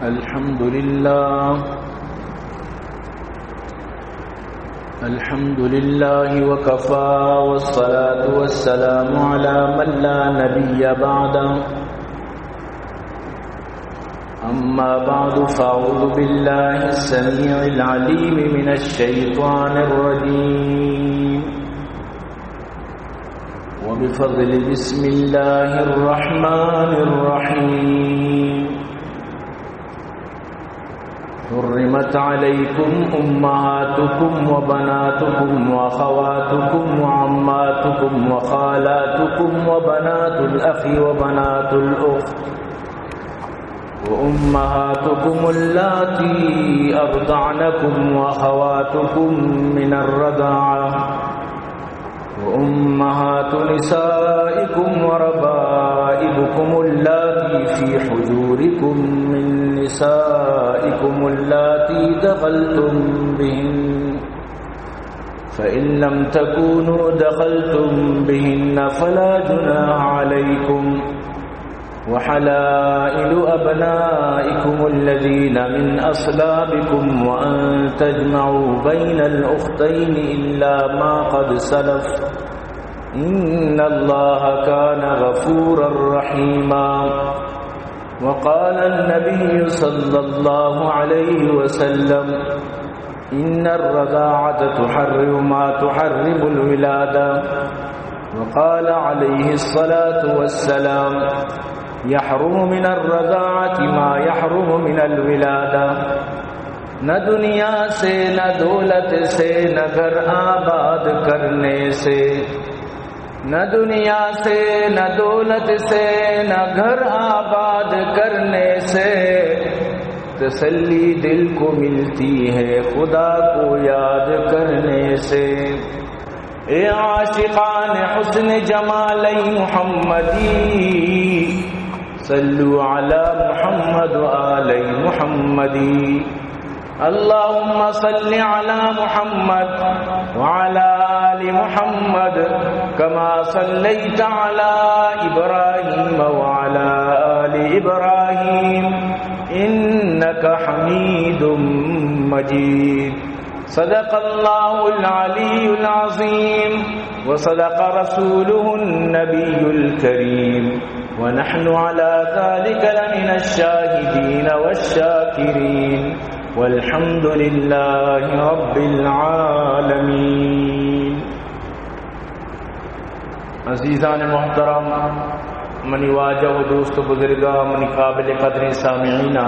الحمد لله وكفى والصلاة والسلام على من لا نبي بعده أما بعد فأعوذ بالله السميع العليم من الشيطان الرجيم وبفضل بسم الله الرحمن الرحيم حرمت عليكم أمهاتكم وبناتكم وأخواتكم وعماتكم وخالاتكم وبنات الأخ وبنات الأخت وأمهاتكم اللاتي أرضعنكم وأخواتكم من الرضاعة وأمهات نسائكم وربائبكم اللاتي في حجوركم من نسائكم اللاتي دخلتم بهن فإن لم تكونوا دخلتم بهن فلا جناح عليكم وحلائل أبنائكم الذين من أصلابكم وأن تجمعوا بين الأختين إلا ما قد سلف إن الله كان غفورا رحيما وقال النبي صلى الله عليه وسلم إن الرضاعة تحرم ما تحرم الولادة وقال عليه الصلاة والسلام يحرم من الرضاعة ما يحرم من الولادة نہ دنیا سے نہ دولت سے نہ گھر آباد کرنے سے نہ دنیا سے نہ دولت سے نہ گھر آباد کرنے سے تسلی دل کو ملتی ہے خدا کو یاد کرنے سے اے عاشقان حسن جمال محمدی صلو علی محمد و آل محمد اللہم صل علی محمد وعلی آل محمد کما صلیت علی ابراہیم وعلی آل ابراہیم انک حمید مجید صدق اللہ العلی العظیم وصدق رسوله النبی الکریم ونحن على ذلك لمن الشاهدين والشاكرين والحمد لله رب العالمين. عزیزان محترم، منی واجہ و دوست بزرگاں، منی قابل قدر سامعین،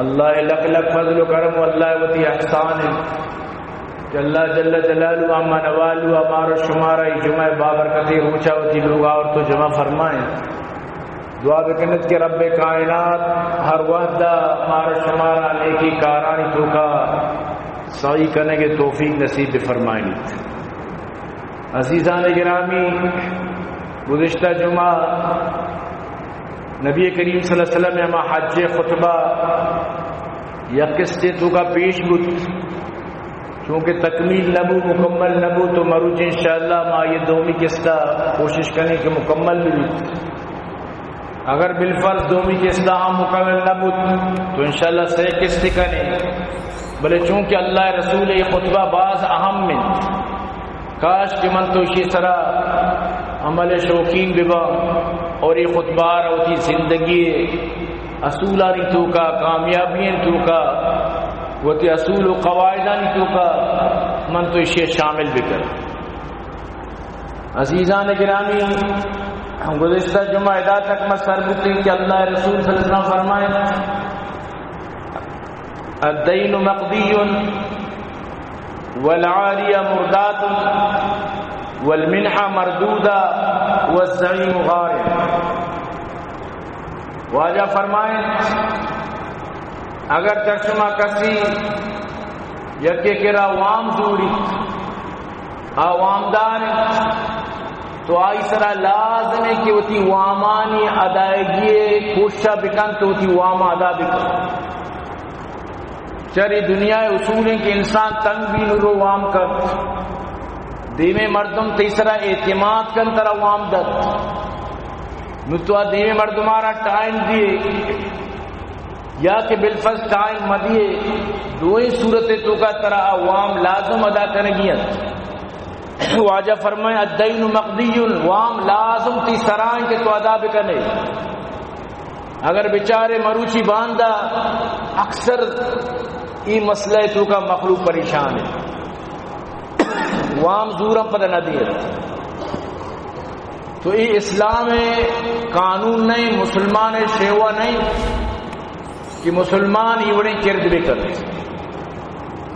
اللہ لک لک فضل و کرم و اللہ وتی احسان ہے کہ اللہ جل جلالہ اما نوالو ہمارا شمارہ جمعہ بابرکتی اونچا ہوتی لوگ اور تو جمع فرمائیں. دعا بکنت کہ رب کائنات ہر وحدہ ہمارا شمارہ نیکی کارانی تو کا سعی کرنے کے توفیق نصیب فرمائیں. عزیزان گرامی، گزشتہ جمعہ نبی کریم صلی اللہ علیہ وسلم نے ہما حج خطبہ یا قسط تو کا پیش بود چونکہ تکمیل نبو مکمل نبو تو مروج انشاءاللہ ما یہ دومی قسطہ کوشش کریں کہ مکمل بھی. اگر بالفرض دومی قسطہ ہم مکمل نبو تو انشاءاللہ سے قسط کریں. بلے چونکہ اللہ رسول یہ خطبہ بعض اہم میں کاش کہ من تو اسی طرح عمل شوقین ببا اور یہ خطبہ ہوتی زندگی اصولانی تو کا کامیابی تو کا وہ تی اصول و قواعدانی تو کا من تو اسے شامل بھی کر. عزیزان گرامی، ہم گزشتہ جمعہ ادا تک میں سربتی کہ اللہ رسول صلی اللہ علیہ وسلم فرمائے الدین مقضی والعاریہ مردات والمنحہ مردودہ والزعیم غارب. واجہ فرمائے اگر چشمہ کسی یکی کرا وام دوری عوامدار تو آئی سرا لازم ہے کہ ہوتی وامانی ادائیگی کوشش بکن تو ہوتی وام ادا بکن. چری دنیا اصول ہیں کہ انسان تنگ بھی نرو وام کر دیمے مردم تیسرا اعتماد کن ترا وام دت نتوا دیمے مردمارا ٹائم دیے یا کہ بالفرض ٹائم مدیے دوئی صورت تو کا طرح عوام لازم ادا کرنے گیا واجہ فرمائے الدین مقضی وام لازم تی سرائیں کہ تو ادا بکنے اگر بیچارے مروچی باندھا اکثر ای مسئلہ تو کا مخلوق پریشان ہے وام زورم پتہ نہ دیئے تو یہ اسلام قانون نہیں مسلمان شیوا نہیں کہ مسلمان یہ بڑی کرد بھی کرتے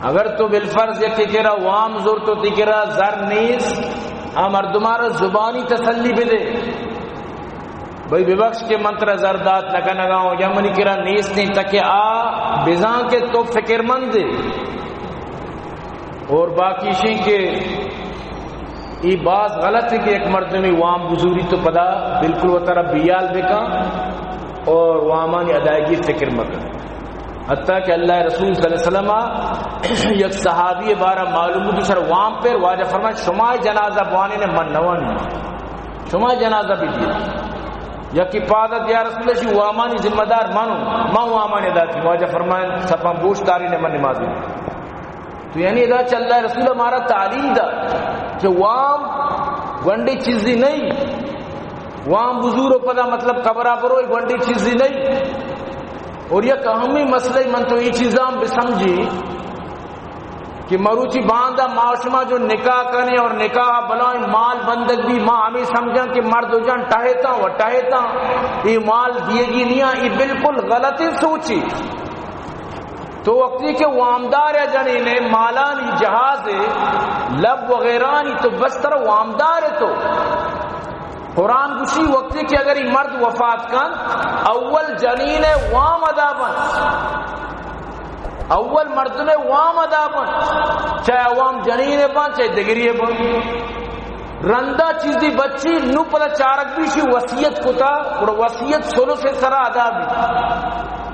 اگر تو بالفرض یہ تکرہ وام زور تو تکرہ زر نیز مردمارا زبانی تسلی بھی دے بھئی ببخش کے منتر زردات نکا نگاؤں یا منی کرا نیز نہیں تکہ بزان کے تو فکر مند دے اور باقی شئی کے یہ بات غلط ہے کہ ایک مردمی وام بزوری تو پدا بالکل وہ طرح بیال بکا اور وامانی ادائیگی فکر مکن حتیٰ کہ اللہ رسول صلی اللہ علیہ وسلم یک صحابی بارہ معلوم ہوتی سر وام پر واجہ فرمائے شما جنازہ بوانے نے من نوانی شما جنازہ بھی دیا یک پادت یا رسول اللہ وامانی ذمہ دار مانو ماں وامانی ادا کی واجہ فرمائے سپاں بوش تاری نے من نماز دی تو یعنی ادا چل اللہ رسول ہمارا تعلیم دا کہ وام گنڈی چیزی نہیں وام بزرگ پدا مطلب قبرہ پرو گنڈی چیزی نہیں اور یک اہمی مسئلہ من تو یہ چیزاں بھی سمجھی کہ مروچی باندھا معاشمہ جو نکاح کرنے اور نکاح بلائیں مال بندگ بھی ماں ہمیں سمجھا کہ مرد ہو جان ٹہتا و ٹہتا یہ مال دیے گی نہیں یہ بالکل غلطی سوچی تو وقتی کہ وامدار ہے جنینے مالانی جہاز لب وغیرانی تو بس طرح وامدار ہے تو قرآن گوشی وقتی کہ اگر یہ مرد وفات کن اول جنین وام ادا بن اول مرد میں وام ادا بن چاہے عوام جنین بن چاہے دگری بن رندہ چیزی بچی نو پلا چارک بھی شی وصیت کتا اور وصیت سلو سے سرا ادا بھی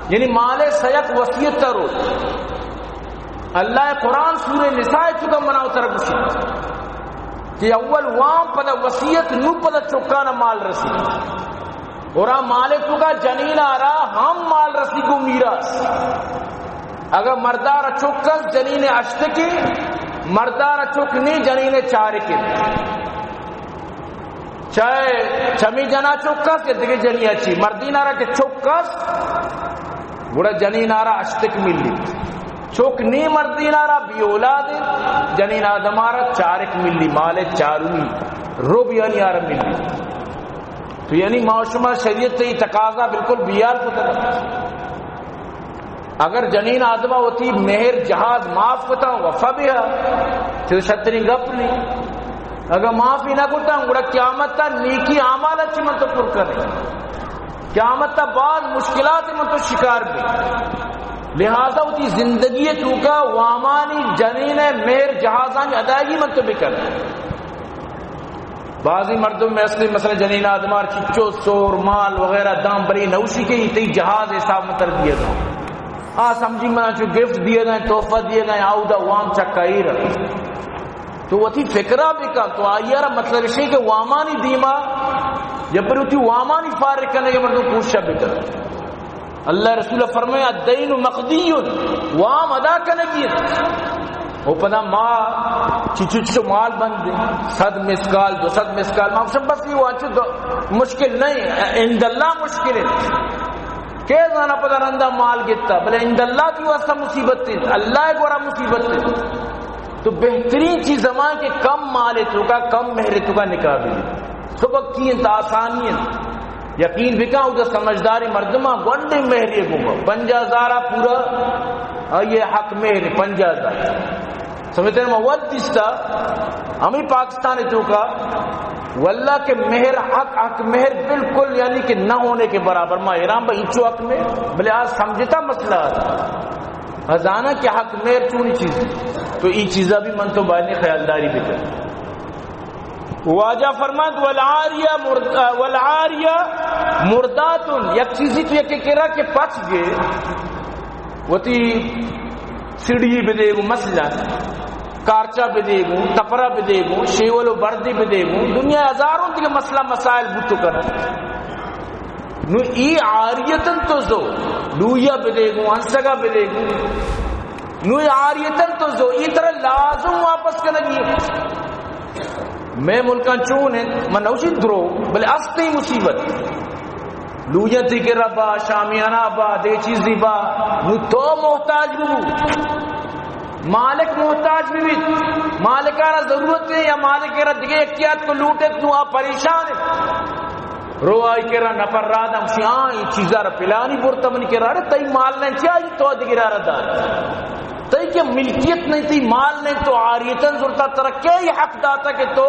یعنی مال سیق وصیت ترو اللہ قرآن سورہ نساء چکا مناو ترک گوشی کہ اول وام پدا وصیت نو پدا چکانا مال رسی اور مالک کا جنین آرا ہم مال رسی کو میراث اگر مردار چکس جنین اشتکی مردار چکنی جنین چارکی چاہے چمی جنا چکس یا دیکھے جنی اچھی مردین آرا کہ چکس بڑا جنین آرا اشتک ملی چوک نی مردین آرا بی اولاد جنین آدم آرا چارک ملی مال چاروی روب یعنی آرا ملی تو یعنی معاشمہ شریعت تی تقاضا بالکل بیال کو طرح اگر جنین آدمہ ہوتی مہر جہاز معاف کتا وفا بیا تو شتری گپ نہیں اگر معافی نہ کرتا ہوں گوڑا قیامت تا نیکی عمال اچھی من تو پر کرے قیامت تا بعض مشکلات من تو شکار بھی لہذا ہوتی زندگی چوکا وامانی جنین مہر جہازانی ادائیگی من تو بھی کرے بعضی مردوں میں اصلی مثلا جنین آدمار چچو سور مال وغیرہ دام بری نوشی کے تی جہاز حساب میں تر دیا تھا سمجھی منا چو گفٹ دیے گئے تحفہ دیے گئے آؤدا وام چکائی رہا تو وہ تھی فکرہ بھی کم تو آئیے رہا مطلب رشی کہ وامانی دیما یا پر ہوتی وامانی فارغ کرنے کے مردوں پوچھا بھی کر اللہ رسول فرمائے الدین مقضی وام ادا کرنے کی وہ پدا ماں چچو مال بند دے 100 مسکال 200 مسکال ماں بس یہ وہ مشکل نہیں عند اللہ مشکل ہے کہ زانا پدا رندہ مال گتا بلے عند اللہ کی واسطہ مصیبت تھی اللہ ایک ورہ مصیبت تھی تو بہترین چیز زمان کے کم مال تو کا کم مہر تو کا نکاح بھی سبق کی انت آسانی یقین بھی کہاں ادھر سمجھداری مردمہ گنڈے مہریے گوگا 50,000 پورا یہ حق مہر 50,000 سمجھتے ہیں موت دستا ہمیں پاکستان تو کا واللہ کے مہر حق مہر بالکل یعنی کہ نہ ہونے کے برابر ماں ایران بھائی چو حق میں بلے آج سمجھتا مسئلہ ہزانہ کے حق مہر چونی چیز تو یہ چیزہ بھی من تو بائنے خیالداری بھی کر واجہ فرماد والعاریہ مرداتن یک چیزی تو یک کرا کہ پچ گئے وہ تی سیڑھی بھی دے گو مسئلہ کارچا بھی دے گو تپرا بھی دے گو شیول و بردی بھی دے گو دنیا ہزاروں دیگے مسئلہ مسائل بوتو کر نو ای عاریتن تو زو لویا بدے گو انسگا بدے گو نو عاریتن تو زو ای طرح لازم واپس کرنگی میں ملکان چون ہے من نوشی درو بلے استی مصیبت لویا تھی کہ ربا شامیانہ با دے چیزی با نو تو محتاج بھی مالک محتاج بھی مالکانہ ضرورت ہے یا مالکانہ دیگے اختیار کو لوٹے تو آپ پریشان ہے رو آئی کہ رہا نفر را دم شیعان یہ چیزہ را پلانی پورتا منی کہ رہا تئی مال نہیں چاہیے تو دیگے رہا دار تئی کہ ملکیت نہیں تھی مال نہیں تو عاریتاً ضرورتا ترکے یہ حق داتا کہ تو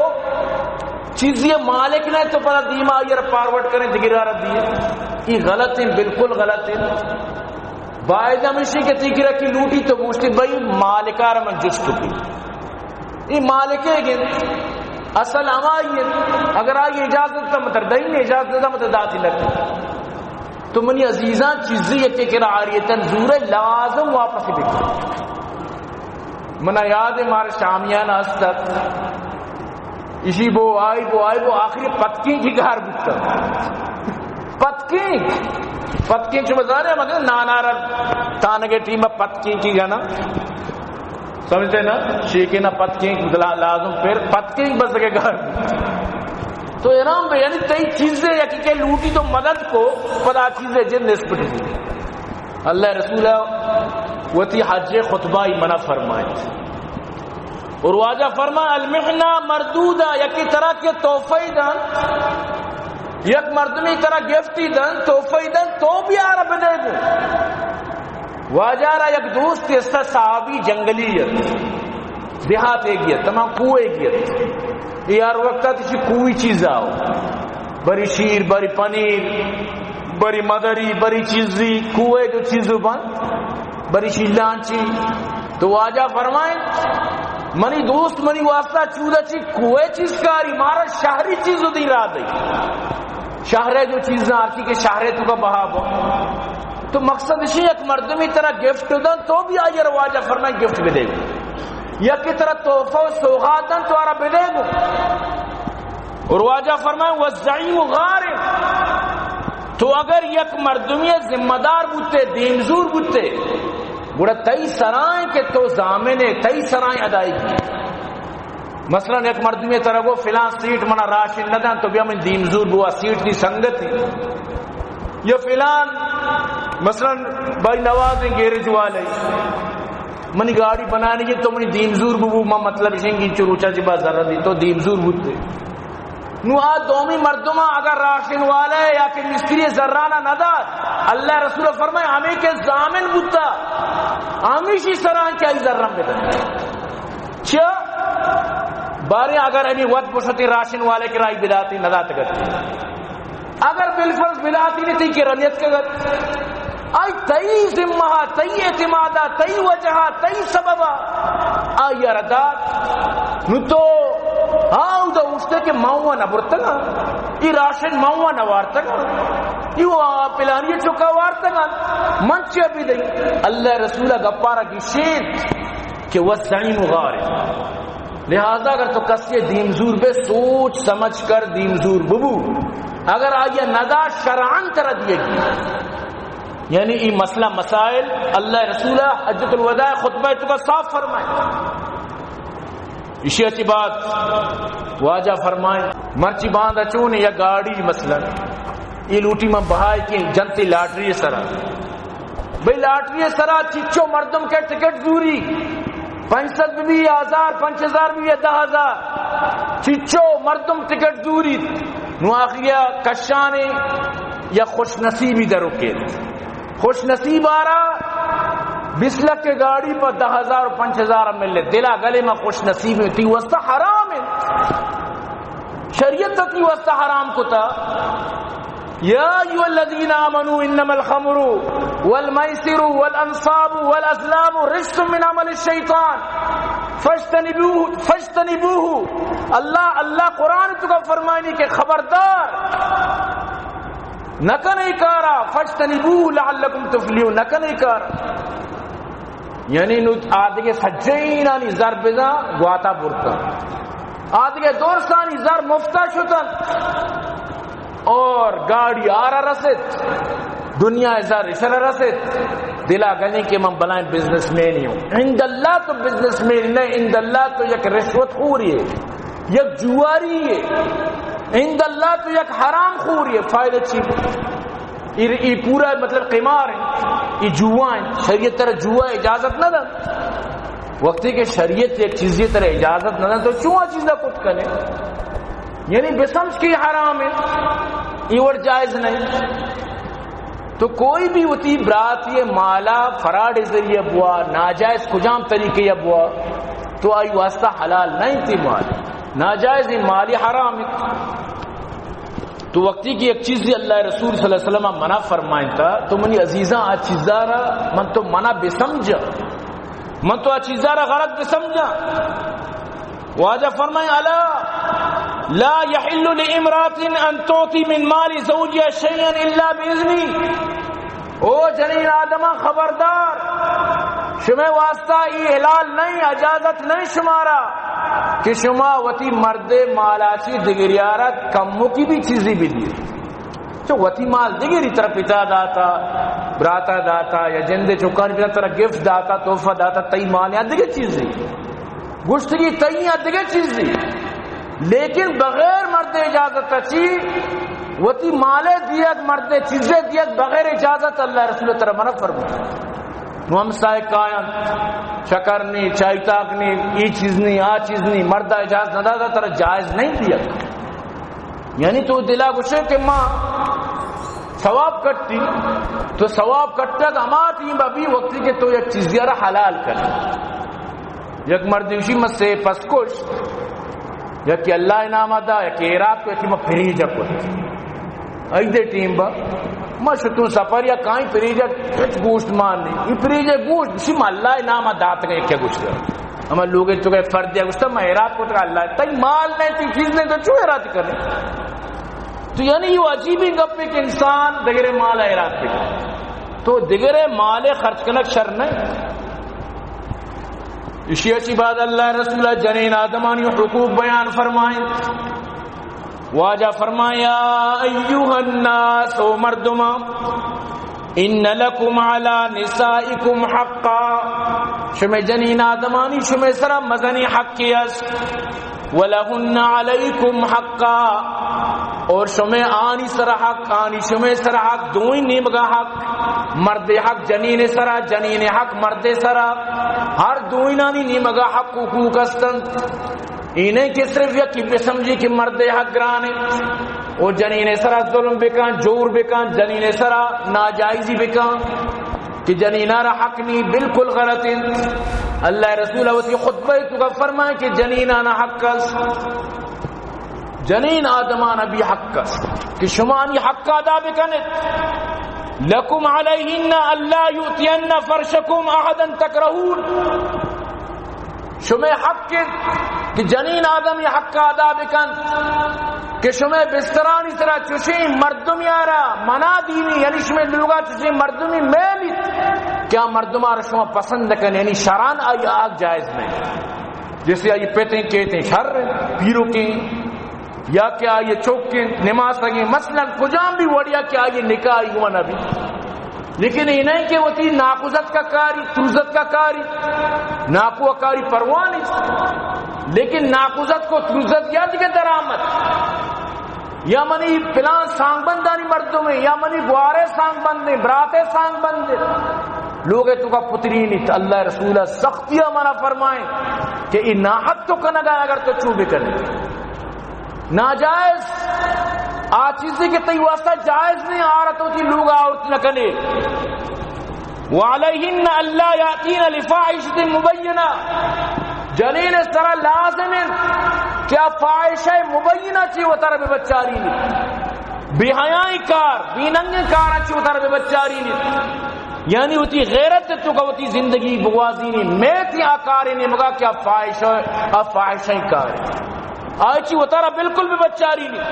چیزی مالک نہیں تو پتا دیما یہ پارورڈ کریں دیگے رہا دیئے یہ غلط ہیں بالکل غلط ہیں باید ہمیشہ کہ تیکی رکھی لوٹی تو پوچھتی بھئی مالکار من جسٹ کی یہ مالک ہے گن اصل ہمائی اگر آئی اجازت تا متر دہی نے اجازت تا متر داتی لگتی تو منی عزیزان چیزی یہ کہ عاریتاً زور لازم واپس بکر منہ یاد ہے ہمارے شامیان از تک اسی بو آئی آخری پتکی کی گھر بکتا پتکی چو بزارے مگر نانا رہ تانگے ٹیم پتکی کی گنا سمجھتے نا شیکی نا پتکی لازم پھر پتکی بس کے گھر تو ارام بے یعنی تئی چیزیں یکی کہ لوٹی تو مدد کو پدا چیزیں جن نسبت دی اللہ رسول وہ تھی حج خطبہ منع فرمائے اور واجہ فرمائے المحنہ مردودہ یکی طرح کے توفی دن یک مردمی طرح گفتی دن توفی دن تو بھی عرب دے گو واجہ رہا یک دوست اس تا صحابی جنگلیت دیہات ایگیت تمام کوئے گیت یار وقتا تیسی کوئی چیز آو بری شیر بری پنیر بری مدری بری چیزی کوئے جو چیزو بن بری شیلانچی تو واجہ فرمائیں منی دوست منی واسطہ چودہ چی کوئے چیز کاری مارا شہری چیزو دی را دی شہرے جو چیزیں آتی کہ شہرے تو کا بہاب ہو تو مقصد اسی ایک مردمی طرح گفٹ دن تو بھی آئیے رواجہ فرمائیں گفٹ بھی دے گو یا کی طرح توفہ و سوغات دن تو آرہ بھی دے گو رواجہ فرمائیں وَالزَّعِيمُ غَارِمُ تو اگر یک مردمی ذمہ دار بوتے دیمزور بوتے گوڑا تئی سرائیں کہ تو زامنے تئی سرائیں ادائی کی مثلا ایک مردمی طرح وہ فلان سیٹ منا راشن نہ دن تو بھی ہمیں دیمزور بوا سیٹ دی سنگت تھی یا فلان مثلا بھائی نوازیں گیرج والے منی گاڑی بنانے کی تو منی دیمزور بو ما مطلب اسیں چروچا جی بات ذرہ دی تو دیمزور بوتے نو آ دومی مردمہ اگر راشن والے یا کہ مستری ذرانہ ندا اللہ رسول فرمائے ہمیں کے زامن بوتا ہمیشی سران کیا ہی ذرم بدن چا بارے اگر اینی وقت بسطی راشن والے کی رائی بلاتی ندات کرتی اگر بالفرض بلاتی نہیں تھی کہ رنیت کرت آئی تئی ذمہ تئی اعتمادہ تئی وجہ تئی سببہ آئی ردات نو تو ہاں دا استے کہ ماؤں نہ برتگا ای راشن ماؤں نہ وارتگا یہ پلانی چکا وارتگا منچے بھی دی اللہ رسولہ گپارہ کی شیط کہ وَالزَّعِيمُ غَارِمُ لہذا اگر تو کسی دیمزور بے سوچ سمجھ کر دیمزور ببو اگر آئیے ندا شرعن ترہ دیے گی یعنی یہ مسئلہ مسائل اللہ رسولہ حجت الوداع خطبہ تو کا صاف فرمائے اسی اچھی بات واجہ فرمائے مرچی باندھا چونے یا گاڑی مثلا یہ لوٹی میں بہائے کی جنتی لاٹری سرا بھئی لاٹری سرا چچو مردم کے ٹکٹ دوری 500 بھی 1000 5000 بھی 10,000 چچو مردم ٹکٹ دوری نو آخریا کشانے یا خوش نصیبی درو کے خوش نصیب آرہا 20 لاکھ کے گاڑی پر 10,000 5,000 ملے دلا گلے میں خوش نصیب میں تھی وسط حرام ہے شریعت تھی وسط حرام کو تھا یا ایھا الذین آمنوا انما الخمر والمیسر والانصاب والازلام رجس من عمل الشیطان فاجتنبوه اللہ قرآن تو کا فرمائنی کہ خبردار نہ نہیں کارا فاجتنبوه لعلکم تفلحون نہ نہیں کارا یعنی آدھے سجینانی زر بزا گواتا برتا آدھے دورسانی زر مفتا شتن اور گاڑی آرہ رسد دنیا ازار اشارہ رسد دلا گنی کہ من بلائیں بزنس مین ہوں. عند اللہ تو بزنس مین نہیں، عند اللہ تو یک رشوت خوری ہے، یک جواری ہے، عند اللہ تو یک حرام خوری ہے. فائدہ چیز یہ پورا مطلب قمار ہے، یہ جوا ہے. شریعت طرح جوا اجازت نہ دا وقتی کہ شریعت ایک چیز یہ طرح اجازت نہ دا تو چوہا چیزہ کچھ کرے، یعنی بسمجھ کی حرام ہے، یہ اور جائز نہیں. تو کوئی بھی ہوتی براتی مالا فراڈ ذریعہ بوا ناجائز کجام طریقے بوا تو آئی واسطہ حلال نہیں تھی، مال ناجائز مالی حرام ہے. تو وقتی کی ایک چیز اللہ رسول صلی اللہ علیہ وسلم منع فرمائیں تھا تو منی عزیزاں آ چیزارا من تو منع بسمجھا، من تو آ چیزارا غلط بسمجھا. واجہ فرمائیں الا لا يحل لامرأة ان تعطي من مال زوجها شيئا الا باذنه. او جنین آدمہ خبردار، شما واسطہ یہ حلال نہیں، اجازت نہیں شمارا کہ شما وتی مرد مالاچی دگریارت کموں کی بھی چیزیں بھی دی. تو وتی مال دگری طرح پتا داتا براتا داتا یا جندے چکان پتا طرح گفٹ داتا تحفہ داتا تی مال یا دیگر چیزیں گشتگی تی یا دیگر چیزیں، لیکن بغیر مرد اجازت اچھی وتی مالے دیت مرد چیزیں دیت بغیر اجازت اللہ رسول طرح منع فرمایا. ہم سائے کائن شکر نہیں چائے تاک نہیں یہ چیز نہیں آ چیز نہیں مردہ اجازت نہ دادا طرح جائز نہیں دیا. یعنی تو دلا گشے کہ ماں ثواب کٹتی تو ثواب کٹتا کہ ہما ٹیم ابھی وقتی کہ تو ایک چیز دیارا حلال کر یک مردوشی مت سے پسکش یا کہ اللہ انعام دا یا کہ رات کو ایسی میں فریجہ کو ایدے ٹیم با ما شتون سفر یا کائیں فریجہ کچھ گوشت ماننی یہ فریجہ گوشت اسی میں اللہ انعام دات گئے کیا گوشت ہے ہمیں لوگ تو کہ فرد دیا گوشت ہے میں رات کو تک اللہ تائی مال نہیں تی چیز نہیں تو چوئے رات کرنے. تو یعنی یہ عجیبی گپ ہے کہ انسان دگرے مال ایرات کرنے تو دگرے مال خرچ کنک شر نہیں. اسی اچھی بات اللہ رسول جنین آدمانی حقوق بیان فرمائیں. واجہ فرمایا ایوہ الناس او مردما ان لکم علی نسائکم حقا، شمی جنین آدمانی شمی سرا مزنی حقی اس ولہن علیکم حقا، اور شمی آنی سرا حق آنی شمی سرا حق دوئی نیمگا حق، مرد حق جنین سرا جنین حق مرد سرا، ہر دوئنانی نیمگا حق حقوق استن. انہیں کہ صرف یکی پہ سمجھی کہ مرد حق گرانے اور جنین سرا ظلم بکان جور بکان جنین سرا ناجائزی بکان کہ جنینارا حق نہیں بالکل غلط ہے. اللہ رسولہ وسی خطبہ تو کا فرمائے کہ جنینانا حق کس جنین آدمان بھی حق کس کہ شمانی حق ادا بکنت. لکم علیہن اللہ یؤتین فرشکم احدا تکرہون، شمع حق کہ جنین آدم یہ حق ادا بکن کہ شمع بسترانی طرح چوشیں مردمی آرہ منا دینی یعنی شمع لوگا چوشیں مردمی میلی کیا مردم آرہ شمع پسند کن یعنی شران آئی آگ جائز نہیں. جیسے آئی پیتیں کہتے ہیں شر پیرو کے یا کہ آئی چوکیں نماز سگیں مثلا کجام بھی وڑیا کہ آئی نکاح آئی ہوا نبی، لیکن یہ نہیں کہ وہ تھی ناقوزت کا کاری ترزت کا کاری ناقو کاری پروانی، لیکن ناقوزت کو ترزت یا دیکھے درآمد یا منی پلان سانگ بندانی مردوں میں یا منی گوارے سانگ بندے براتے سانگ بندے لوگ تو کا پتری نہیں. اللہ رسولہ سختیاں منع فرمائیں کہ یہ ناحق تو کنگا اگر تو چوبے کرنے ناجائز آ چیزیں کہ تی واسطہ جائز نہیں آ رہا تو تھی لوگ عورت نہ کنے. وعلیہن اللہ یاتین لفاحشۃ مبینہ، جنین اس طرح لازم ہے کیا فاحشہ مبینہ چی وہ طرح بے بچاری نہیں بے حیائی کار بے ننگے کار چی وہ طرح بے بچاری نہیں، یعنی ہوتی غیرت تو کا ہوتی زندگی بغوازی نہیں میں تھی آکاری نہیں مگا کیا فاحشہ کار آئی چی وہ طرح بالکل بھی بچاری نہیں.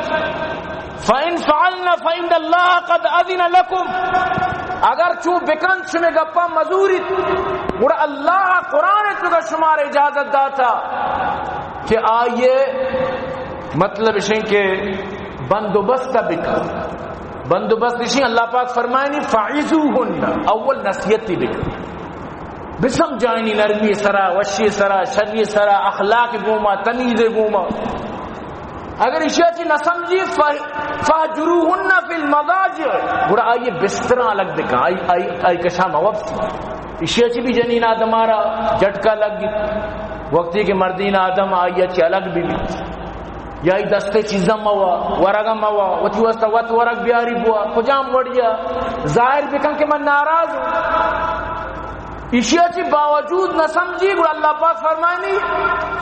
فَإِن فَعَلْنَا فَإِنَّ اللَّهَ قَدْ أَذِنَ لَكُمْ، اگر چو بکن شمی گپا مزوری اور اللہ قرآن چکا شمار اجازت داتا کہ آئیے مطلب شن کے بندوبست بکا. بندوبست اسی اللہ پاک فرمائنی فعظوہن، اول نصیحتی بکا، بسمجھائنی نرمی سرا، وشی سرا، شری سرا، اخلاق گوما، تمیز گوما. اگر اشیاء چی نہ سمجھی فہجروہن فی المضاجع، گوڑا آئیے بستران الگ دکھا، آئی کشا موفتی. اشیاء چی بھی جنین آدم آرہا جھٹکا لگ گی، وقتی کہ مردین آدم آئیے چی الگ بھی یا ای دستے چیزاں موا ورگا موا وتی واسطہ وت ورگ بیاری بوا کجام وڑیا ظاہر بکن کہ من ناراض ہوں. اشیاء چی باوجود نہ سمجھی گوڑا اللہ پاک فرمائنی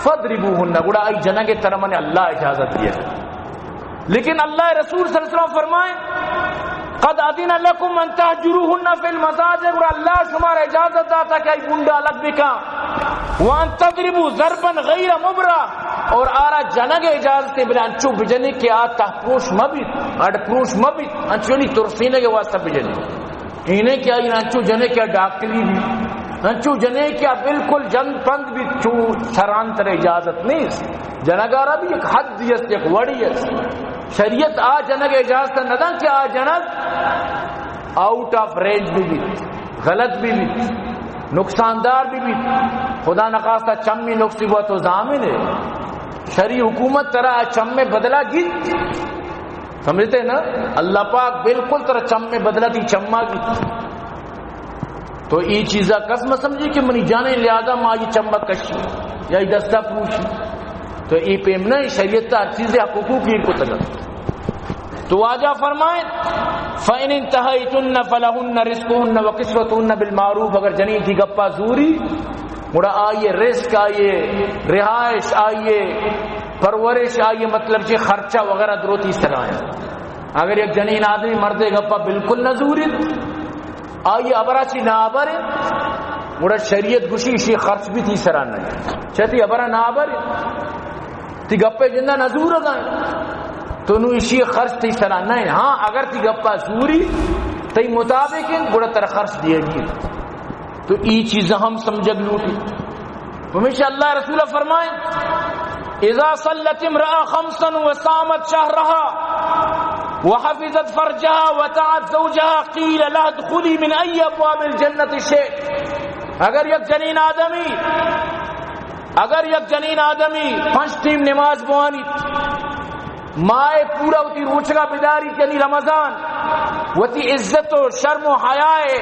فضربوہن، گوڑا آئی جنگ طرح نے اللہ اجازت دیا. لیکن اللہ رسول صلی اللہ علیہ وسلم فرمائیں قد اذن لکم ان تہجروہن فی المضاجع، گوڑا اللہ شمار اجازت داتا کہ آئی بنڈا الگ بکا، وان تضربوا ضربا غیر مبرح، اور آرہ جنگ اجازت بلا انچو بجنے کہ آتا پروش مبید اڈ پروش مبید انچو لی ترسینے کے واسطہ بجنے انہیں کیا انچو جنے کیا ڈاکٹری بھی انچو جنے کیا بالکل جنگ پند بھی چو سران تر اجازت نہیں. جنگارہ بھی ایک حد دیست ایک وڑیت شریعت آ جنگ اجازت ندن کہ آ جنگ آؤٹ آف رینج بھی غلط بھی نقصاندار بھی خدا نخواستہ چمی نقصی ہوا تو ضامن ہے. شرعی حکومت طرح چم میں بدلا گیت سمجھتے نا، اللہ پاک بالکل طرح چم میں بدلا دی چمہ گیت. تو یہ چیزہ قسم سمجھی کہ منی جانے لہذا ماں یہ چمک کشی یا یہ دستہ پوچھی، تو یہ پیمنہ شریعت تا چیزیں حقوق کی کو تگا. تو واجہ فرمائیں فَإِنِ انْتَهَيْتُنَّ فَلَهُنَّ رِزْقُهُنَّ وَكِسْوَتُهُنَّ بِالْمَعْرُوفِ، اگر جنین کی گپا زوری گوڑا آئیے رزق آئیے رہائش آئیے پرورش آئیے، مطلب کہ خرچہ وغیرہ دروتی طرح ہے. اگر ایک جنین آدمی مردے گپا بالکل نہ زوری آئیے ابرا چی نہ آبر گوڑا شریعت گوشی اسی خرچ بھی تھی سران نہیں چاہتی ابرا نہ آبر تی گپے جندہ نہ زور گئے تو نو اسی خرچ تی سران نہیں. ہاں اگر تی گپا زوری تی مطابق گوڑا تر خرچ دیا گی. تو ای چیز ہم سمجھگ لوٹی. ہمیشہ اللہ رسول فرمائیں اذا صلت امرأة خمسا وصامت شهرها وحفظت فرجها وطاعت زوجها قیل لها ادخلی من ای ابواب الجنت شئت. اگر یک جنین آدمی 5 ٹیم نماز بوانی مائے پورا ہوتی روچگا بیداری یعنی رمضان وتی عزت و شرم و حیائے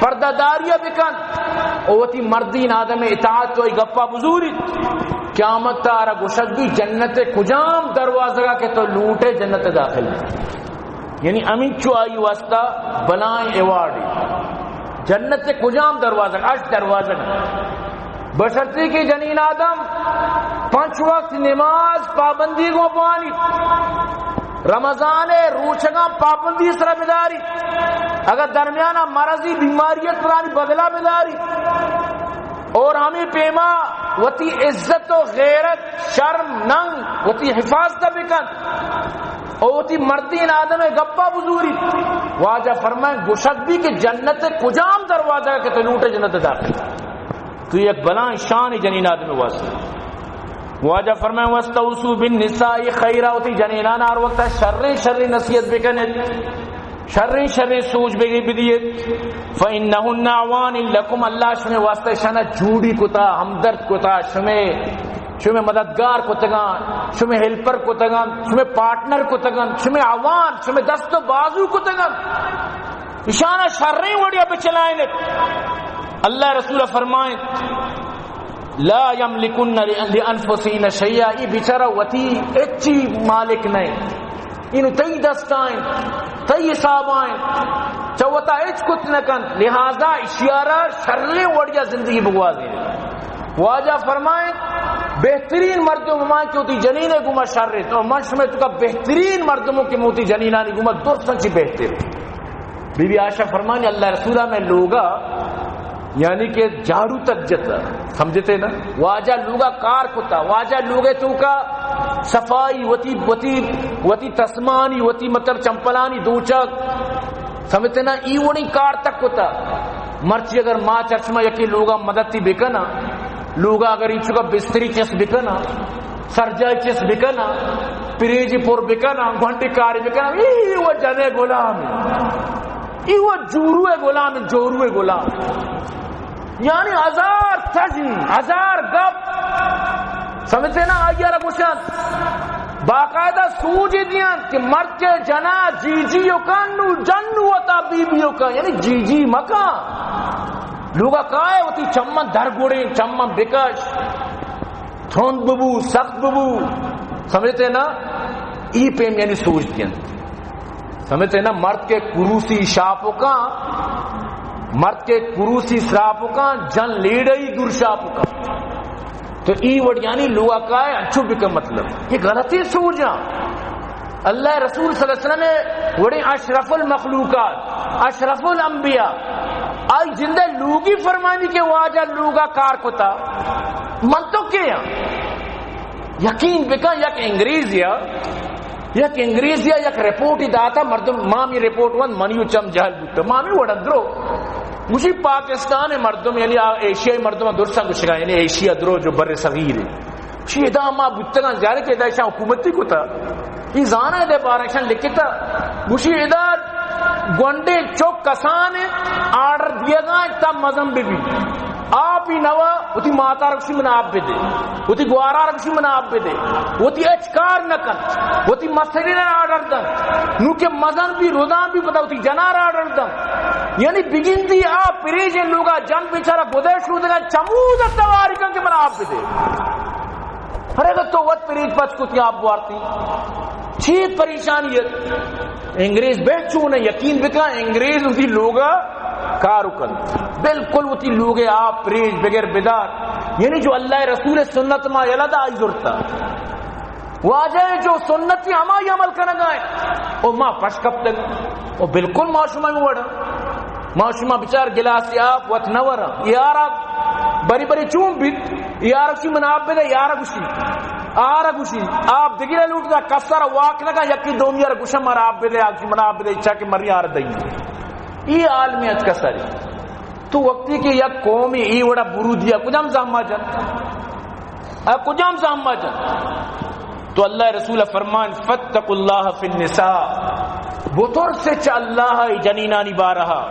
پردہ داریہ بکن اور وتی مردین آدم اطاعت و گپا بزوری قیامت تارا گشد بھی جنت کجام دروازہ کے تو لوٹے جنت داخل یعنی امین چو آئی واسطہ بلائیں ایوارڈی جنت کجام دروازہ 8 دروازہ بشرطی کی جنین آدم 5 وقت نماز پابندی کو پانی رمضان روچگاں پابندی سر بیداری اگر درمیانہ مرضی بیماریت پرانی بدلا بیداری اور ہمیں پیما وتی عزت و غیرت شرم ننگ وتی حفاظت بکن اور وتی مردین آدم گپا بزوری واجہ فرمائیں گشک بھی کہ جنت کجام دروازہ کہ تو لوٹے جنت داخل تو یہ ایک بلائیں شان جنین آدم واسطہ. واجہ فرمائیں وَاسْتَوْصُوا بِالنِّسَاءِ خَيْرًا ہوتی جنینانا اور وقتا شر نصیحت بکنے شر سوچ بگی بدیت فَإِنَّهُنَّ عَوَانٍ لَكُمْ اللہ شمیں واسطہ شانہ جھوڑی کتا ہمدرد کتا شمیں مددگار کتگان شمیں ہیلپر کتگان شمیں پارٹنر کتگان شمیں عوان شمیں دست و بازو کتگان اشانہ شریں وڑیا بچلائیں. اللہ رسول فرمائیں لا یملکن لانفسہن شیئا یہ بیچارہ وتی اچھی مالک نہیں انہوں تی دستائیں تی حسابائیں چوتا اچ کت نکن لہذا اشیارہ شریں وڑیا زندگی بگوازی. واجہ فرمائیں بہترین مردوں ممائیں کہ ہوتی جنین گمہ شر تو منش میں تو کا بہترین مردموں کی موتی جنینانی گمہ درستن چی بہتر. بی بی عائشہ فرمائیں اللہ رسولہ میں لوگا یعنی کہ جارو تک جتا سمجھتے نا واجہ لوگا کار کتا واجہ لوگے تو کا صفائی وتی تسمانی وتی مطلب چمپلانی دوچک سمجھتے نا ایوڑی کار تک کتا مرچی اگر ماں چشمہ یکی لوگا مددتی بکنا لوگا اگر ایچو کا بستری چس بکنا سرجائی چس بکنا پریجی پور بکنا گھنٹی کاری بکنا ای وہ جنے غلام ای وہ جوروے غلام جوروے غلام یعنی ہزار تجی ہزار گپ سمجھتے نا آئیہ رکھوشن باقاعدہ سوجی دیاں کہ مرد کے جنا جی جی یکنو جنو وطا بی بی یکن یعنی جی جی مکان لوگا کائے ہوتی چمن در گوڑیں چمن بکش تھوند ببو سخت ببو سمجھتے نا ای پیم یعنی سوچ دیاں سمجھتے نا مرد کے کروسی شاپو کا مرد کے کروسی شاپو کا جن لیڑئی گر شاپو کا تو ای وڈ یعنی لوگا کائے اچھو بکا مطلب یہ غلطی سوچا اللہ رسول صلی اللہ علیہ وسلم نے وڑے اشرف المخلوقات اشرف الانبیاء آئی جندے لوگی فرمانی کے واجہ لوگا کار کتا من تو کیا یقین بکا یک انگریزیا یک رپورٹ ہی داتا مردم مامی رپورٹ وند منیو چم جہل بکتا مامی وڑن درو مجھے پاکستان مردم یعنی ایشیائی مردم درسا گشگا یعنی ایشیا درو جو بر صغیر ہے شی ادا ما بتگان زیادہ کہ ادا شاہ حکومتی کو تھا یہ زانا ہے دے بارکشن لکھتا مجھے ادا گونڈے چوک کسان آرڈر دیا گا تب مزم بھی آپ ہی نوا وہ ماتا رکشی منا آپ بھی دے وہ گوارا رکشی منا آپ بھی دے وہ اچکار نکن وہ مسئلے آرڈر دن نو کے مزن بھی رودان بھی پتا وہ جنار آرڈر دن یعنی بگن دی آپ پریج لوگا جن بیچارہ گدے شروع دے چمود تواریکن کے منا آپ بھی دے ہرے گا تو وقت پریج پچ کو تھی آپ بوارتی چیت پریشانیت انگریز بیٹھ چونے یقین بکا انگریز اسی لوگا کارکن بالکل وہ تھی لوگے آپ پریج بغیر بیدار یعنی جو اللہ رسول سنت ما یلدہ آئی ضرورتا واجہ جو سنتی ہمائی عمل کرنگائے او ماں پشکپ تک او بالکل معاشمہ میں وڑا معاشمہ بچار گلاسی آپ وقت نورا یارا بری بری چون بیت یارا کسی مناب بیدے یارا کسی آرہ گوشی آپ دگیرے لوٹ دا کسر واق نگا یکی دومی آرہ گوشم آرہ آپ بیدے آگوشی منا آپ بیدے اچھا کہ مری آرہ دئی یہ عالمیت کسر تو وقتی کہ یک قومی ای وڑا برو دیا کجام زہمہ جن کجام زہمہ جن تو اللہ رسول فرمان فاتقوا اللہ فی النساء بطور سے چا اللہ جنینانی بارہا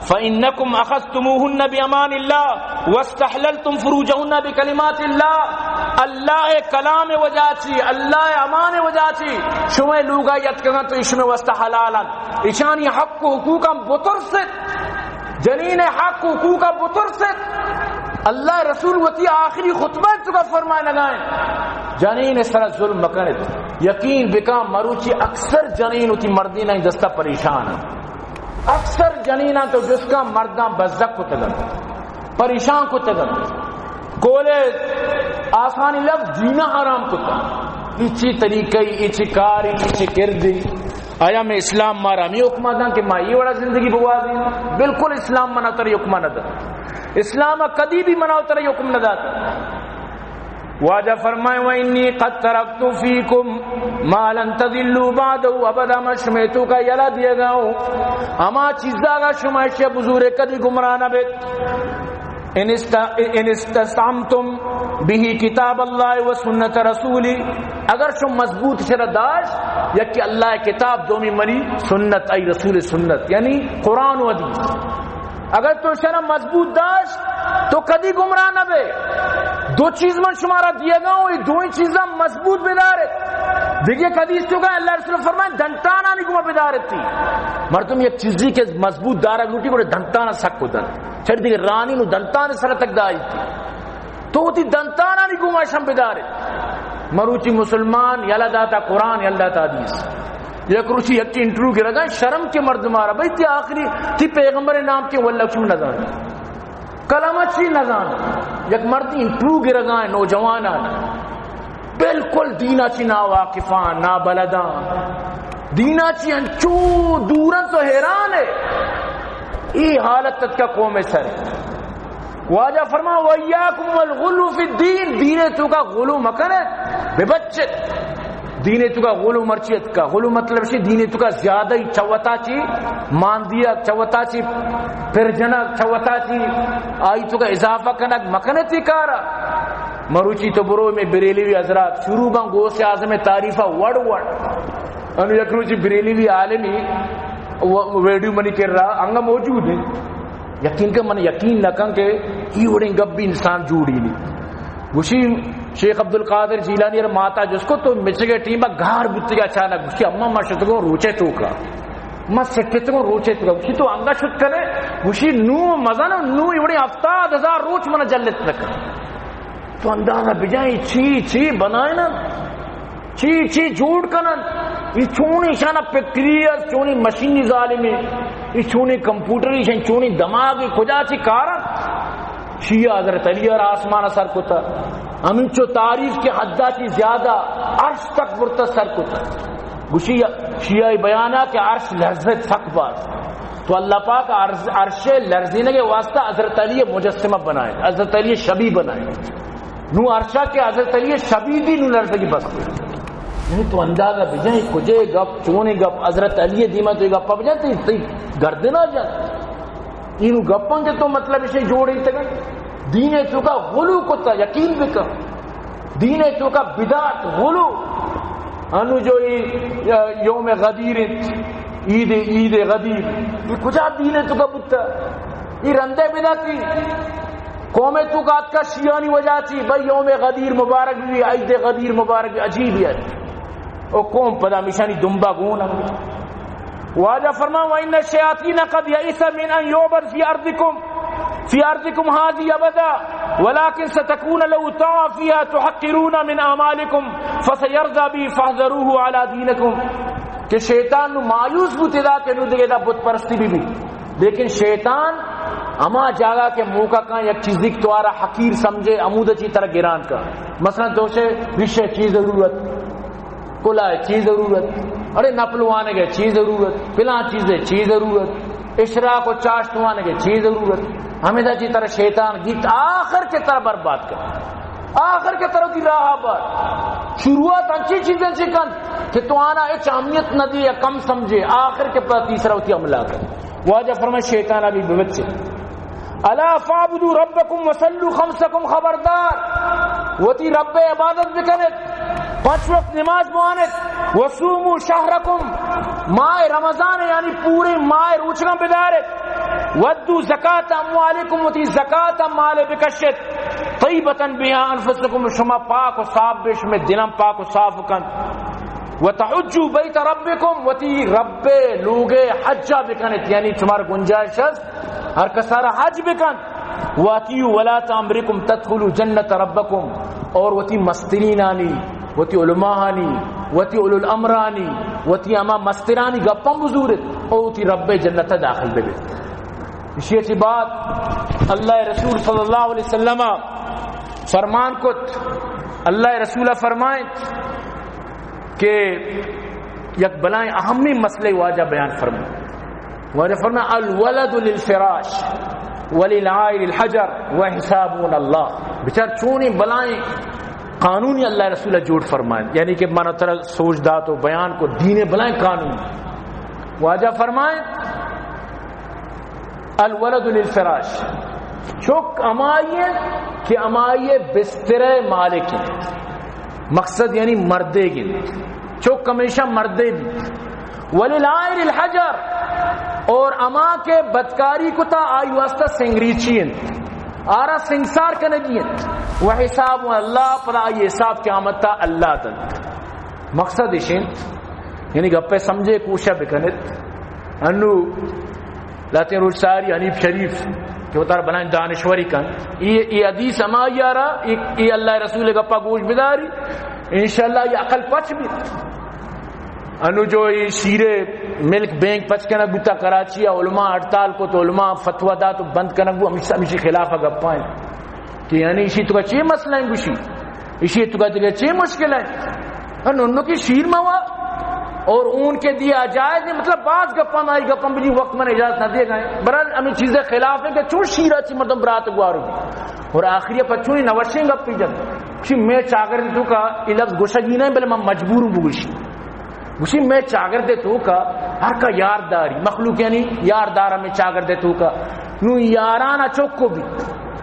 فَإِنَّكُمْ أَخَذْتُمُوهُنَّ بِأَمَانِ اللَّهِ وَاسْتَحْلَلْتُمْ فُرُوجَهُنَّ بِكَلِمَاتِ اللَّهِ اللہ کلام وجہ چی اللہ امان وجہ چی شمع لوگا یتکن تو اشمع وستحلالا اشانی حق و حقوقا بطرست جنین حق و حقوقا بطرست اللہ رسول وتی آخری خطبہ چکا فرمائے لگائیں جنین اس طرح ظلم مکند یقین بکا مروچی اکثر جنین وتی مردین دستہ پریشان ہے اکثر جنینا تو جس کا مردان بزدق کو تگن پریشان کو تگن کولے آسانی لفظ جینا حرام کو تگن ایچی طریقی ایچی کاری ایچی کردی آیا میں اسلام مارا میں حکمہ دن کہ ماں یہ وڑا زندگی بوازی بالکل اسلام منع تر حکمہ نہ دا اسلام کدی بھی منع تر حکم نہ دا واجہ فرمائے وَإِنِّي قَدْ تَرَكْتُ فِيكُمْ مَا لَن تَذِلُّوا بَعْدَهُ أَبَدًا میں شمیتو کا یلا دیا گا ہوں اما چیزا کا شمائش بزور کدی گمراہ نہ بیت ان استعمتم به کتاب اللہ و سنت رسولی اگر شم مضبوط شرداش یا کہ اللہ کتاب دومی منی سنت ای رسول سنت یعنی قرآن و حدیث اگر تو شرم مضبوط داش تو کدی گمراہ نہ بے دو چیز من شمارا دیا گا ہوں یہ دو ہی چیزاں مضبوط بدارت دیکھئے حدیث تو کہا اللہ رسول فرمائے دھنٹانا نہیں گمہ بدارت تھی مردم یک چیزی کے مضبوط دارہ لوٹی کو دھنٹانا سک کو دن چھڑ دیکھے رانی نو دھنٹانا سر تک دائی تھی تو ہوتی دھنٹانا نہیں گمہ شم بدارت مروچی مسلمان یلا داتا قرآن یلا داتا حدیث یک روچی یک انٹرو کی رگا شرم کے مرد مارا بھئی تی آخری تی پیغمبر نام کے واللہ کیوں نظر کلمہ چی نظان یک مرد انٹرو کی رگا نوجوان بالکل دینا چی نا واقفان نا بلدان دینا چی انچو دورن تو حیران ہے ای حالت تک کا قوم سر ہے واجہ فرما وَإِيَّاكُمْ وَالْغُلُّ فِي الدِّينِ دینے تو کا غلو مکنت بے بچت دینے تو کا غلو مرچیت کا غلو مطلب شی دینے تو کا زیادہ ہی چوتا چی مان دیا چوتا چی پھر جنک چوتا چی آئی تو کا اضافہ کنک مکنتی کارا مروچی تو برو میں بریلوی حضرات شروع کا غوث اعظم تعریفہ وڑ وڑ انو یک روچی بریلوی عالمی ویڈیو منی کر رہا انگا موجود ہے یقین کہ من یقین لکن کہ ہی وڑیں گب بھی انسان جوڑی لی گوشی شیخ عبدالقادر جیلانی اور ماتا جس کو تو مچگے ٹیمہ گھار بوتے گا اچانک گوشی اما ما شتگو روچے تو کا ما سکتگو روچے تو کا گوشی تو انگا شت کرے گوشی نو مزن نو وڑیں 70,000 روچ من جلت لکا تو اندازہ بجائیں چی بنائے نا چی جوڑ کنن یہ چونی شانہ پکریت چونی مشینی ظالمی یہ چونی کمپیوٹری شان چونی دماغی کجا چی کارا شیعہ حضرت علی اور آسمان سر کتا ہمیں چو تعریف کے حدہ چی زیادہ عرش تک برتا سر کتا شیعہ بیانہ کہ عرش لرزت سک بات تو اللہ پاک عرش لرزینے کے واسطہ حضرت علی مجسمہ بنائے حضرت علی شبی بنائے نو عرشہ کے حضرت علی شبی دی نو لرزگی بس نہیں تو اندازہ بجائیں کجے گپ چونے گپ حضرت علی دیمہ تو گپ بجائیں تی گردنا جائیں اینو گپن کے تو مطلب اسے جوڑی تگا دین چوکا غلو کتا یقین بکا دین چوکا بدعت غلو انو جو یوم غدیر عید غدیر یہ کجا دین چوکا بتا یہ رندے بدعتی قوم تو کا شیعانی وجہ تھی بھائی یوم غدیر مبارک بھی عید غدیر مبارک بھی عجیب ہے او قوم پدا مشانی دنبا گون واجہ فرما وَإِنَّ الشَّيَاطِينَ قَدْ يَئِسَ مِنْ أَنْ يُعْبَدَ فِي أَرْضِكُمْ هَذِهِ أَبَدًا وَلَكِنْ سَتَكُونَ لَهُ طَاعَةٌ فِيهَا تُحَقِّرُونَ مِنْ أَعْمَالِكُمْ فَسَيَرْضَى بِهِ فَاحْذَرُوهُ عَلَى دِينِكُمْ کہ شیطان نو مایوس بتدا کہ نو دے دا بت پرستی بھی لیکن شیطان اما جاگا کے موقع کا یک چیز دیکھ تو آرہ حقیر سمجھے عمودہ چی طرح گران کا مثلا دوشے رشے چیز ضرورت کلائے چیز ضرورت ارے نپلوانے گئے چیز ضرورت پلان چیزیں چیز ضرورت اشراق و چاشتوانے گئے چیز ضرورت ہمیدہ چی طرح شیطان گیت آخر کے طرح برباد کر آخر کے طرح کی راہ آباد شروعات انچی چیزیں سکن کہ تو آنا اچ اہمیت نہ دی یا کم سمجھے آخر کے پر تیسرا ہوتی عملہ کر واجہ فرمائے شیطان ابھی ببچے الا فعبدوا ربکم وصلوا خمسکم خبردار وتی رب عبادت بکنت 5 وقت نماز بوانت وصوموا شہرکم ماہ رمضان یعنی پورے ماہ روچگاں بدارت ودو زکاة اموالکم وتی زکاة مال بکشت طیبتا بها انفسکم شما پاک و صاف بش میں دلم پاک و صاف کن وتحجوا بیت ربکم وتی رب لوگ حجہ بکنت یعنی تمہارا گنجائش ہر کسارا حج بکن واتیو ولا تامرکم تدخلوا جنت ربکم اور وتی مسترینانی وتی علماءانی وتی اولو الامرانی وتی اما مسترانی گپم بزورت اور وتی رب جنت داخل بے اسی اچھی بات اللہ رسول صلی اللہ علیہ وسلم فرمان کت اللہ رسول فرمائیں کہ یک بلائیں اہمی مسئلے واجہ بیان فرمائیں واجہ فرمائیں الولد للفراش وللعائل الحجر وحسابون اللہ بچار چونی بلائیں قانونی اللہ رسول جوڑ فرمائیں یعنی کہ مانا طرح سوچ دات و بیان کو دین بلائیں قانون واجہ فرمائیں الولد للفراش چوک امائیے کہ امائیے بستر مالک مقصد یعنی مردے گن چوک ہمیشہ مردے بھی وللعائل الحجر اور اما کے بدکاری کتا آئی واسطہ سنگریچین آرہ سنگسار کنگین وحساب اللہ پر آئی حساب قیامت تا اللہ تل مقصد اشین یعنی گپے سمجھے کوشہ بکنت انو لاتے روش ساری حنیف شریف کہ وہ تارا بنائیں دانشوری کن یہ حدیث اما یارا یہ اللہ رسول گپا گوش بداری انشاءاللہ یہ عقل پچ بھی انو جو یہ شیرے ملک بینک پچ کنک بوتا کراچی علماء ہڑتال کو تو علماء فتوہ دا تو بند کنک بو ہمیشہ خلافہ گپائیں کہ یعنی اسی تو کا چیئے مسئلہ ہیں گوشی اسی تو کا چیئے مشکل ہے انہوں کی شیر موا اور اون کے دیا جائز نہیں مطلب بعض گپاں آئی گپاں بھی وقت میں اجازت نہ دیے گئے برحال ہمیں چیزیں خلاف ہیں کہ چون شیرہ چی مردم برات گوارو اور آخری پچھونی نوشیں گپ پی جب کسی میں چاگر دیتو کا یہ لفظ گوشہ جی نہیں بلے میں مجبور ہوں بگوشی گوشی میں چاگر دیتو کا ہر کا یارداری مخلوق یعنی یاردارہ میں چاگر دیتو کا نو یارانہ چوک کو بھی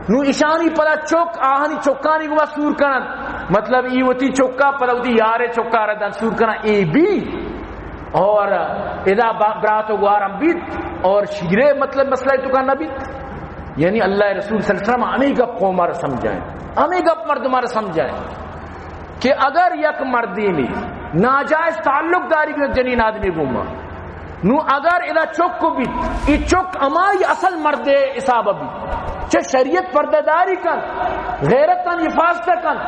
نو اشانی پلا چوک آہنی چوکانی گوا سور کنن مطلب ای وتی چوکا پلا وتی یارے چوکا ردن سور کنن ای بھی اور اذا براتو گوارم بیت اور شیرے مطلب مسئلہ تو کا نبی یعنی اللہ رسول صلی اللہ علیہ وسلم ہمیں گپ کو ہمارا سمجھائیں ہمیں گپ مرد ہمارا سمجھائیں کہ اگر یک مردی میں ناجائز تعلق داری کے جنین آدمی گوما نو اگر ادا چوک کو بھی ای چوک امائی اصل مرد اصابہ بھی چھ شریعت پردہ داری کن غیرت کن حفاظت کن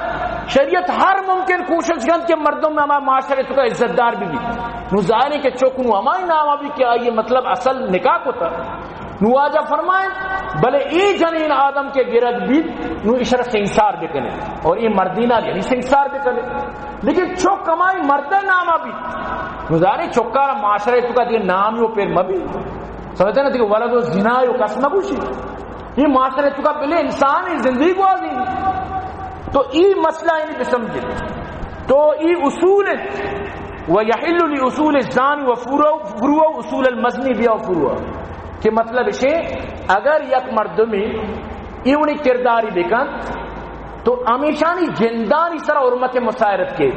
شریعت ہر ممکن کوشش کن کہ مردوں میں ہمارا معاشرے تو کا عزت دار بھی نو ظاہر ہے کہ چوک نو ہمائی نام بھی کہ آئیے مطلب اصل نکاح کو تھا نو آجا فرمائیں بلے ای جنین آدم کے گرد بھی نو اشارہ سنسار بکنے اور ای مردینہ یعنی سنسار بکنے لیکن چوک ہمائی مرد نامہ بھی نو ظاہر ہے چوکارا معاشرے تو کا دیکھ نام یو پیر مبی سمجھتے نا دیکھ ولد و زنا یو قسم گوشی یہ معاشرے تو کا بلے انسان ہی زندگی کو آزین تو ای مسئلہ انہیں بھی سمجھے تو ای اصول وَيَحِلُّ لِأُصُولِ الزَّانِ وَفُرُوَ اصول المزنی بیا وفروا کہ مطلب اسے اگر یک مردمی ایونی کرداری بکن تو ہمیشانی جندانی سر حرمت مسائرت کے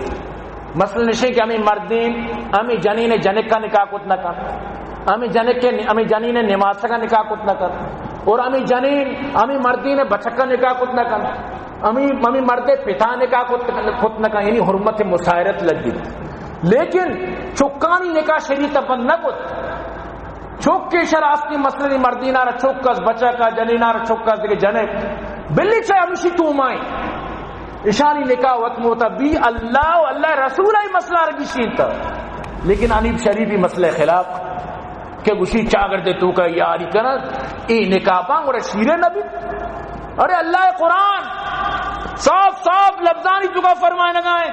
مثلا نشے کہ ہمیں مردین ہمیں جنین جنک کا نکاح کت نہ کر ہمیں جنین نماز کا نکاح کت نہ کر اور ہمیں مردین بچک کا نکاح کت نہ کر ہمیں مرد پتا نکاح کت نہ کر یعنی حرمت مسائرت لگ گئی لیکن چکانی نکاح شریعت بند نہ کت چوک کے شراستی مسئلہ مردینہ را چوکس بچہ کا جنینہ را چوکس دیکھے جنک بلی چاہے ہمشی تو مائیں اشانی نکاح وقت موتا بھی اللہ و اللہ رسول آئی مسئلہ رگی شیئتا لیکن انیب شریفی مسئلہ خلاف کہ گوشی چاگر دے تو کا یاری کرنا ای نکاح پانگ اور شیر نبی ارے اللہ قرآن صاف صاف لفظانی تو کا فرمائے نگائیں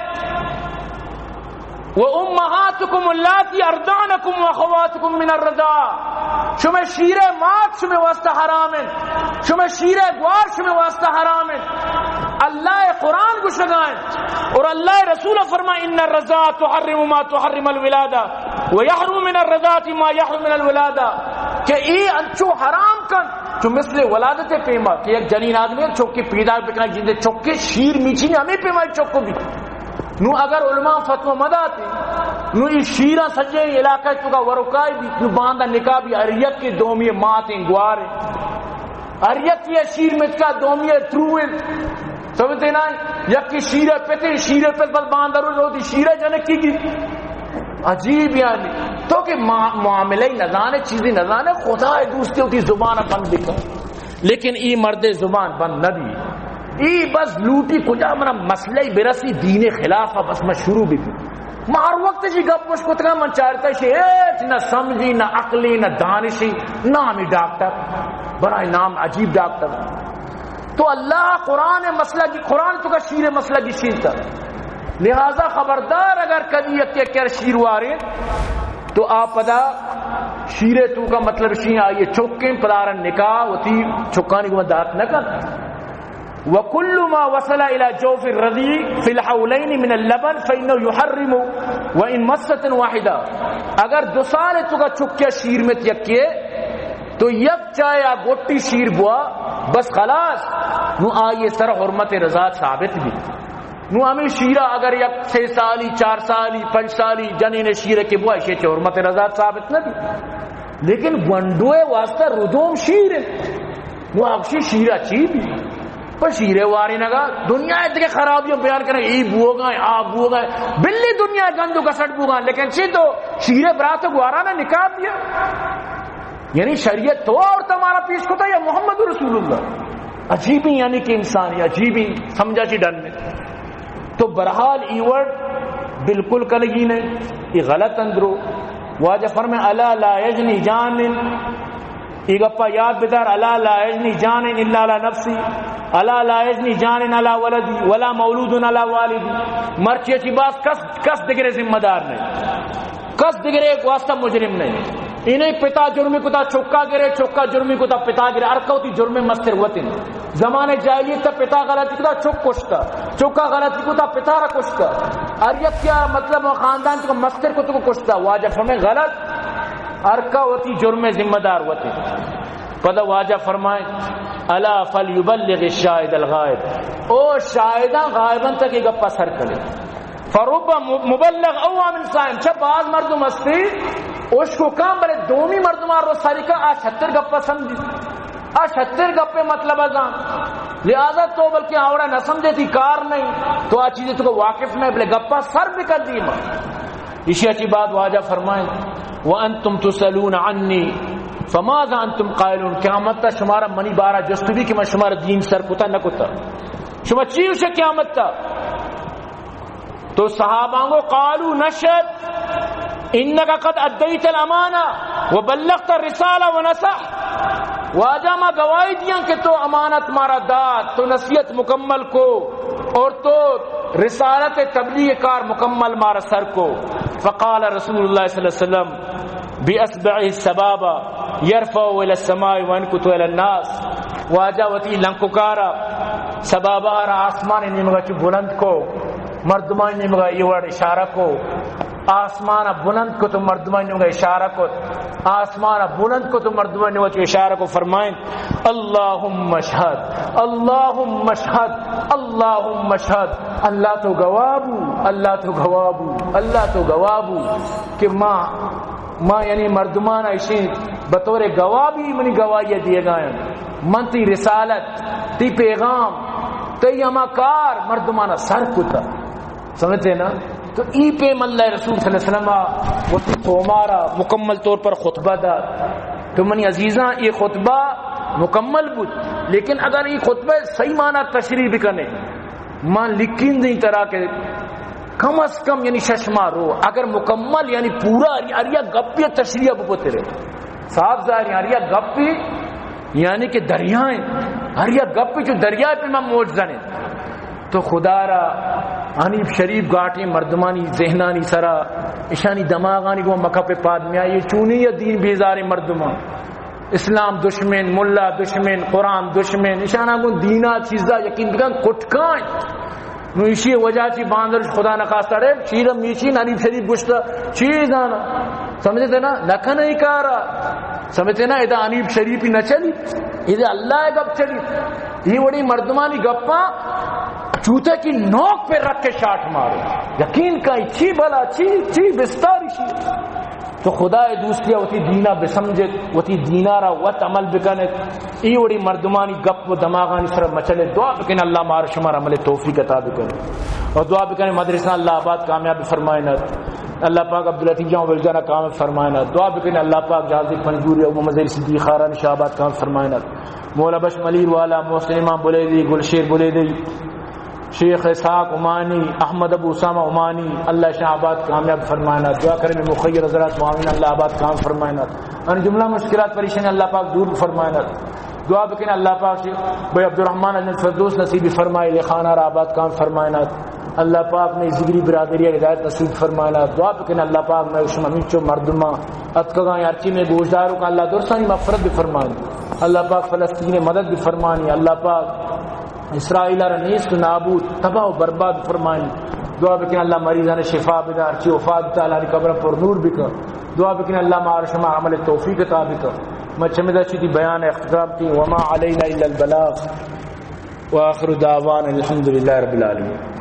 وَأُمَّهَاتُكُمُ اللَّاتِي أَرْضَعْنَكُمْ وَأَخَوَاتُكُمْ مِنَ الرَّضَاعِ شمع شیر مات شمع واسطہ حرامن شمع شیر گوار شمع واسطہ حرامن اللہ قرآن کو شگائیں اور اللہ رسول فرمائے ان الرضاعة تحرم ما تحرم الولادہ ويحرم من الرضاعة ما يحرم من الولادہ کہ ای انچو حرام کن جو مثل ولادت پیما کہ ایک جنین آدمی چوکی پیدا بکنا جندے چوکے شیر میچی ہمیں پیما چوکو بھی نو اگر علماء فتوہ مداتے نو یہ شیرہ سجے علاقہ تو کا ورکائی بھی نو باندھا نکاح بھی اریت کے دومی ماتیں گوارے اریت کی شیر میں کا دومی تروئے سمجھتے نا یک کی شیرہ پتے شیرہ پت بل باندھا رو ہوتی شیرہ جنک کی عجیب یعنی تو کہ معاملہ نظانے چیزیں نظانے خدا دوستی ہوتی زبان بند بکا لیکن ای مرد زبان بند نہ دی ای بس لوٹی کجا منا مسئلہ برسی دین خلاف بس میں شروع بھی مار وقت جی گپ مشکت کا من چاہتا ہے ایچ نہ سمجھی نہ عقلی نہ دانشی نامی ڈاکٹر برای نام عجیب ڈاکٹر تو اللہ قرآن مسئلہ کی قرآن تو کا شیر مسئلہ کی شیر تھا لہذا خبردار اگر کبھی یک کر شیر وارے تو آپ پدا شیر تو کا مطلب شیر آئیے چوکیں پدارن نکاح ہوتی چکانی کو دات نہ کر وَكُلُّ مَا وَصَلَ إِلَى جَوْفِ الرَّضِيعِ فِي الْحَوْلَيْنِ مِنَ اللَّبَنِ فَإِنَّهُ يُحَرِّمُ وَإِن مَسَّةٍ وَاحِدَةٍ اگر دو سال تو کا چکیا شیر میں تیکیے تو یک چایا گوٹی شیر بوا بس خلاص نو آئیے سر حرمت رضا ثابت بھی نو ہمیں شیرہ اگر یک 6 سالی 4 سالی 5 سالی جنین شیرہ کے بوا اسے حرمت رضا ثابت نہ بھی لیکن گنڈوے واسطہ ردوم شیر نو آگشی شیرہ چی بھی پر شیرے واری نگا دنیا اتنے خرابیوں بیان کریں ای بو گئے آپ بو گئے بلی دنیا گندو کا سٹ بو گئے لیکن چی تو شیرے برات گوارا نے نکاح دیا یعنی شریعت تو اور تمہارا پیش کو تھا یا محمد رسول اللہ عجیبی یعنی کہ انسانی عجیبی سمجھا چی ڈن میں تو برحال ایورڈ بالکل کلگی نے یہ غلط اندرو واجہ فرمائے الا لا یجنی جانن ایگپا یاد بدار الا لا یجنی جانن الا لا نفسی الا لا یجنی جانن الا ولدی ولا مولود الا والدی مرچی اچھی باس کس دگرے ذمہ دار نہیں کس دگرے ایک واسطہ مجرم نہیں انہیں پتا جرمی کتا چوکا گرے چوکا جرمی کتا پتا گرے ارکا ہوتی جرم مستر وطن زمانے جاہلیت تا پتا غلطی کتا چوک کشتا چوکا غلطی کتا پتا را کشتا اریت کیا مطلب خاندان تو مستر کو تو کشتا واجب ہمیں غلط ارکا ہوتی جرم ذمہ دار وطن پتہ واجہ فرمائیں الا فلیبلغ الشاہد الغائب، او شاہداں غائباں تک یہ گپا سر کرے. فرب مبلغ او من صائم، چھ بعض مردم ہستی اس کو کام بلے دومی مردم رو ساری کا آ 76 گپا سمجھی، آ 76 گپے مطلب ازاں، لہذا تو بلکہ آوڑا نہ سمجھے تھی کار نہیں تو آ چیزیں تو کو واقف نہیں بلے گپا سر بھی کر دی. ماں اسی اچھی بات واجہ فرمائیں وانتم تسألون عنی فماذا انتم قائلون، قیامت تا شمارا منی بارہ جستوی کہ میں شمارا دین سر کتا نہ کتا، شما چیز سے قیامت تا. تو صحابہ کو قالوا نشهد انک قد ادیت الامانہ وبلغت الرسالہ ونصح، واجہ ما گواہی دیاں کہ تو امانت مارا داد، تو نصیحت مکمل کو اور تو رسالت تبلیغ کار مکمل مارا سر کو. فقال رسول اللہ صلی اللہ علیہ وسلم باصبعه السبابہ یرفع الى السماء وینکت الى الناس، واجہ وتی لنککارا سبابہ را آسمان نیمگا چو بلند کو، مردمان نیمگا یہ ورد اشارہ کو، آسمان بلند کو تو مردمان نیمگا اشارہ کو، آسمان بلند کو تو مردمان نیمگا اشارہ کو. فرمائیں اللہم اشہد اللہم اشہد اللہم اشہد، اللہ تو گوابو اللہ تو گوابو اللہ تو گوابو کہ ماں یعنی مردمان ایشین بطور گوابی منی گواہی دیے گئے، من تی رسالت تی پیغام تی اما کار مردمانہ سر کتا، سمجھتے نا. تو ای پہ اللہ رسول صلی اللہ علیہ وسلم وہ تی تومارا مکمل طور پر خطبہ دا. تو منی عزیزاں یہ خطبہ مکمل بود، لیکن اگر یہ خطبہ صحیح معنی تشریح بھی کرنے ماں لکھین نہیں طرح کے کم از کم یعنی ششما رو اگر مکمل یعنی پورا اریا گپی تشریح بکتے رہے صاحب ظاہر اریا گپی یعنی کہ دریائیں اریا گپی جو دریائے پہ میں موج زنے تو خدا را حنیف شریف گاٹیں مردمانی ذہنانی سرا اشانی دماغانی کو مکہ پہ پاد میں آئی چونی یا دین بیزار مردمان اسلام دشمن ملا دشمن قرآن دشمن اشانہ کو دینا چیزا یقین بکن کٹکائیں نو اسی وجہ چی باندر خدا نخواستہ رہے چیرم میچی حنیف شریف گشتا چیز آنا سمجھتے نا لکھا نہیں کارا سمجھتے نا ادھا حنیف شریفی نہ چلی ادھا اللہ گپ چلی یہ بڑی مردمانی گپاں چوتے کی نوک پہ رکھ کے شاٹ مارو یقین کہیں چی بھلا چی بستاری چی تو خدا دوسری وتی دینا بسمجھت وتی دینا را وت عمل بکنے ای وڑی مردمانی گپ و دماغانی سر مچلے. دعا بکنے اللہ مار شمار عمل توفیق عطا بکنے اور دعا بکنے مدرسہ اللہ آباد کامیاب فرمائے نہ اللہ پاک عبداللطیف جان ولجانہ کامیاب فرمائے نہ. دعا بکنے اللہ پاک جہازی پنجوری و محمد صدیق خاران شہباد کامیاب فرمائے نہ. مولا بش ملیر والا محسن امام بولے دی گلشیر بولے دی شیخ اسحاق عمانی احمد ابو اسامہ عمانی اللہ شاہ آباد کامیاب فرمائنا. دعا کریں مخیر حضرات معاون اللہ آباد کام فرمائنا ان جملہ مشکلات پریشانی اللہ پاک دور فرمائنا. دعا بکن اللہ پاک سے بھائی عبدالرحمن الفردوس نصیب فرمائے لخانہ آباد کام فرمائنا. اللہ پاک میں زگری برادری ہدایت نصیب فرمائنا. دعا بکن اللہ پاک میں شمین چو مردمہ اتکگاں ارچی میں گوشداروں کا اللہ درسانی مغفرت بھی فرمائیں. اللہ پاک فلسطین مدد بھی فرمانی. اللہ پاک اسرائیل را نیست نابود تباہ و برباد فرمائیں. دعا بکن اللہ مریضان شفا بدا ارچی وفات تعالی قبر پر نور بکا. دعا بکن اللہ معاشمہ عمل توفیق عطا بکا. میں چمدہ چیتی بیان اختتام کی وما علینا الا البلاغ وآخر دعوان الحمدللہ رب العالمین.